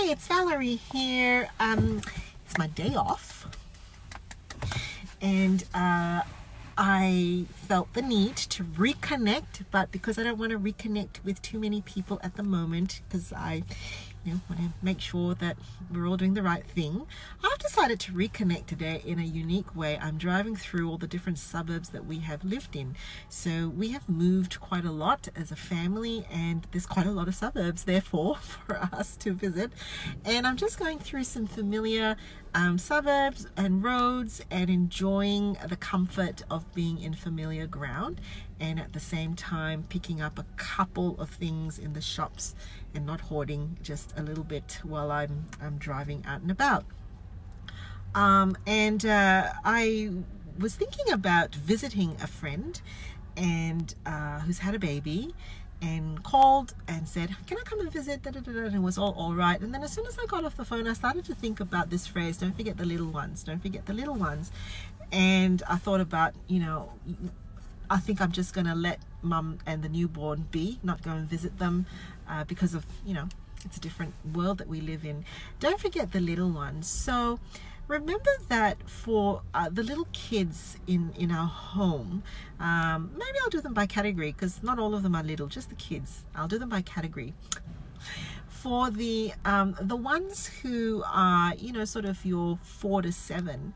Hey, it's Valerie here. It's my day off, and I felt the need to reconnect, but because I don't want to reconnect with too many people at the moment, because I want to make sure that we're all doing the right thing, I've decided to reconnect today in a unique way. I'm driving through all the different suburbs that we have lived in. So we have moved quite a lot as a family, and there's quite a lot of suburbs therefore for us to visit. And I'm just going through some familiar suburbs and roads and enjoying the comfort of being in familiar ground, and at the same time picking up a couple of things in the shops and not hoarding just a little bit while I'm driving out and about. I was thinking about visiting a friend and who's had a baby, and called and said, can I come and visit? And it was all right. And then as soon as I got off the phone, I started to think about this phrase, don't forget the little ones, don't forget the little ones. And I thought about, I think I'm just going to let mum and the newborn be, not go and visit them because of, it's a different world that we live in. Don't forget the little ones. So remember that for the little kids in our home, maybe I'll do them by category, because not all of them are little, just the kids. I'll do them by category. For the ones who are, sort of your 4 to 7,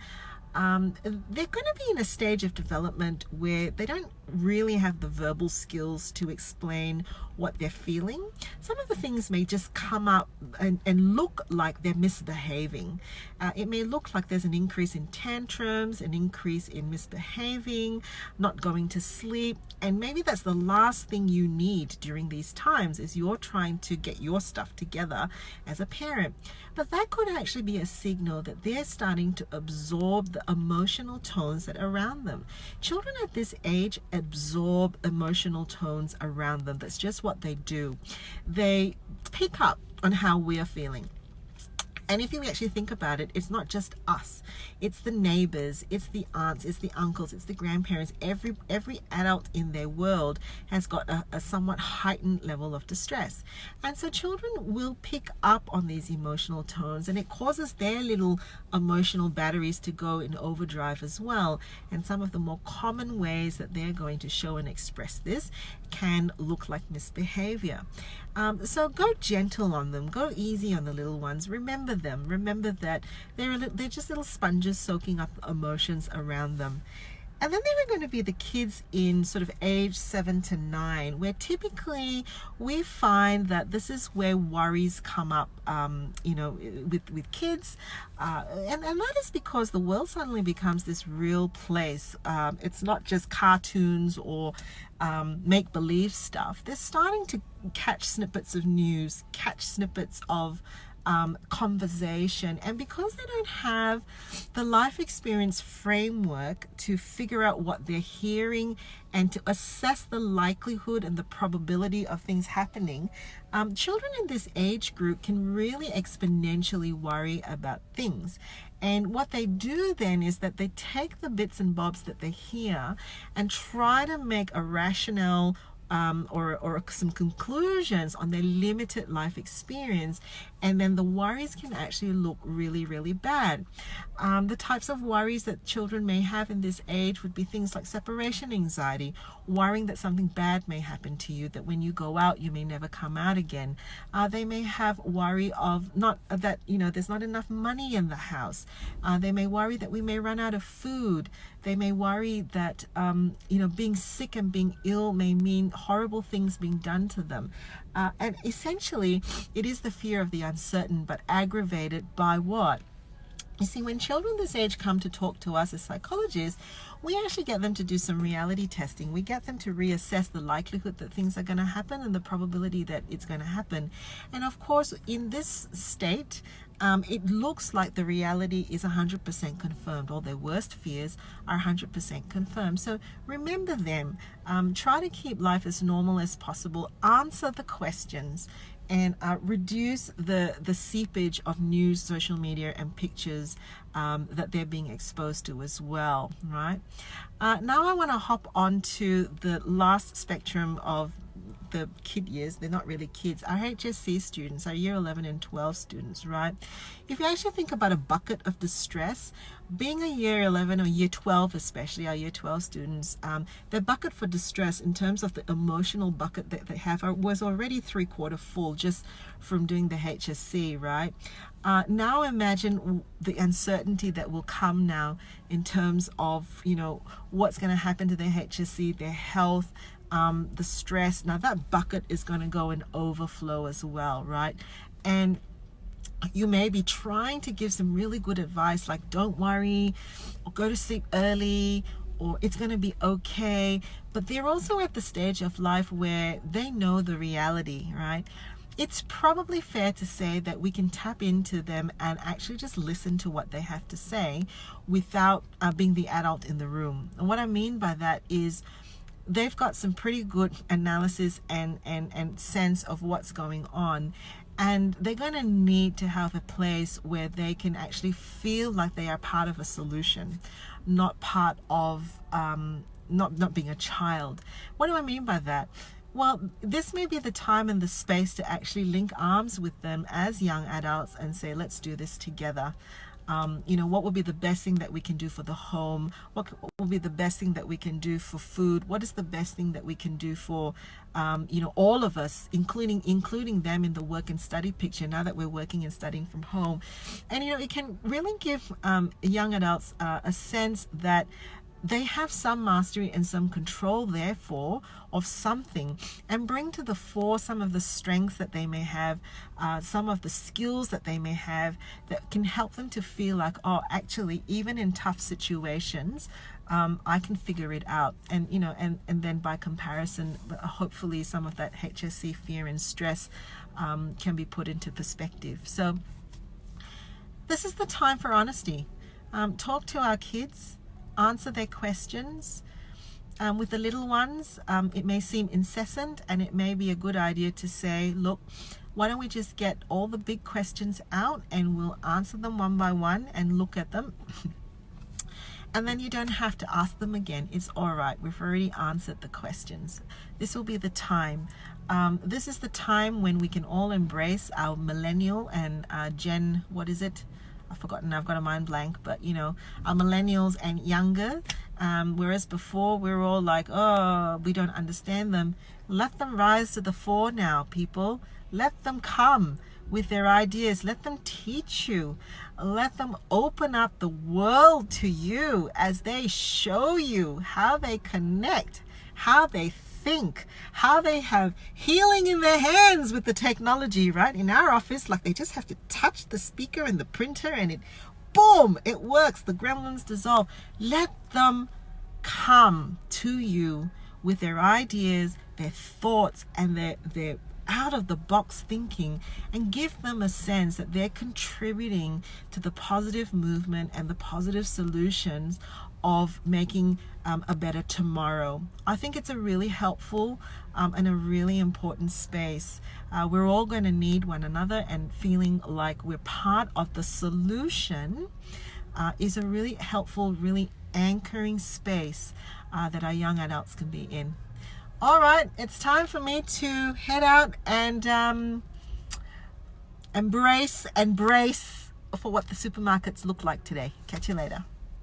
they're going to be in a stage of development where they don't really have the verbal skills to explain what they're feeling. Some of the things may just come up and look like they're misbehaving. It may look like there's an increase in tantrums, an increase in misbehaving, not going to sleep, and maybe that's the last thing you need during these times, is you're trying to get your stuff together as a parent. But that could actually be a signal that they're starting to absorb the emotional tones that are around them. Children at this age absorb emotional tones around them. That's just what they do. They pick up on how we are feeling. And if you actually think about it, it's not just us. It's the neighbors, it's the aunts, it's the uncles, it's the grandparents. Every adult in their world has got a somewhat heightened level of distress. And so children will pick up on these emotional tones, and it causes their little emotional batteries to go in overdrive as well. And some of the more common ways that they're going to show and express this can look like misbehavior. So go gentle on them, go easy on the little ones. Remember them. Remember that they're just little sponges soaking up emotions around them. And then there are going to be the kids in sort of age 7 to 9, where typically we find that this is where worries come up, with kids. And that is because the world suddenly becomes this real place. It's not just cartoons or make-believe stuff. They're starting to catch snippets of news, catch snippets of conversation, and because they don't have the life experience framework to figure out what they're hearing and to assess the likelihood and the probability of things happening, children in this age group can really exponentially worry about things. And what they do then is that they take the bits and bobs that they hear and try to make a rationale or some conclusions on their limited life experience, and then the worries can actually look really, really bad. The types of worries that children may have in this age would be things like separation anxiety, worrying that something bad may happen to you, that when you go out you may never come out again. They may have worry of there's not enough money in the house. They may worry that we may run out of food. They may worry that being sick and being ill may mean horrible things being done to them. And essentially, it is the fear of the uncertain, but aggravated by what? You see, when children this age come to talk to us as psychologists, we actually get them to do some reality testing. We get them to reassess the likelihood that things are going to happen and the probability that it's going to happen. And of course, in this state, it looks like the reality is 100% confirmed. All their worst fears are 100% confirmed. So remember them. Try to keep life as normal as possible. Answer the questions, and reduce the seepage of news, social media, and pictures that they're being exposed to as well, right? Now I want to hop on to the last spectrum of the kid years, they're not really kids, our HSC students, our year 11 and 12 students, right? If you actually think about a bucket of distress, being a year 11 or year 12, especially our year 12 students, their bucket for distress in terms of the emotional bucket that they have was already 3/4 full just from doing the HSC, right? Now imagine the uncertainty that will come now in terms of, you know, what's going to happen to their HSC, their health, the stress. Now that bucket is going to go and overflow as well, right? And you may be trying to give some really good advice like don't worry, or go to sleep early, or it's going to be okay. But they're also at the stage of life where they know the reality, right? It's probably fair to say that we can tap into them and actually just listen to what they have to say without being the adult in the room. And what I mean by that is they've got some pretty good analysis and sense of what's going on. And they're going to need to have a place where they can actually feel like they are part of a solution, not part of not being a child. What do I mean by that? Well, this may be the time and the space to actually link arms with them as young adults and say, let's do this together. You know, what would be the best thing that we can do for the home? What will be the best thing that we can do for food? What is the best thing that we can do for, you know, all of us, including them in the work and study picture now that we're working and studying from home? And, you know, it can really give young adults a sense that they have some mastery and some control, therefore, of something, and bring to the fore some of the strengths that they may have, some of the skills that they may have that can help them to feel like, oh, actually, even in tough situations, I can figure it out. And, you know, and then by comparison, hopefully some of that HSC fear and stress can be put into perspective. So this is the time for honesty. Talk to our kids. Answer their questions. With the little ones, it may seem incessant, and it may be a good idea to say, look, why don't we just get all the big questions out and we'll answer them one by one and look at them. And then you don't have to ask them again. It's all right. We've already answered the questions. This will be the time. This is the time when we can all embrace our millennial and Gen, what is it? I've forgotten, I've got a mind blank, but you know, our millennials and younger, whereas before we were all like, oh, we don't understand them. Let them rise to the fore now, people. Let them come with their ideas. Let them teach you. Let them open up the world to you as they show you how they connect, how they think, how they have healing in their hands with the technology, right? In our office, like they just have to touch the speaker and the printer and it, boom, it works. The gremlins dissolve. Let them come to you with their ideas, their thoughts, and their out of the box thinking, and give them a sense that they're contributing to the positive movement and the positive solutions of making a better tomorrow. I think it's a really helpful and a really important space. We're all going to need one another, and feeling like we're part of the solution is a really helpful, really anchoring space that our young adults can be in. All right, it's time for me to head out and embrace and brace for what the supermarkets look like today. Catch you later.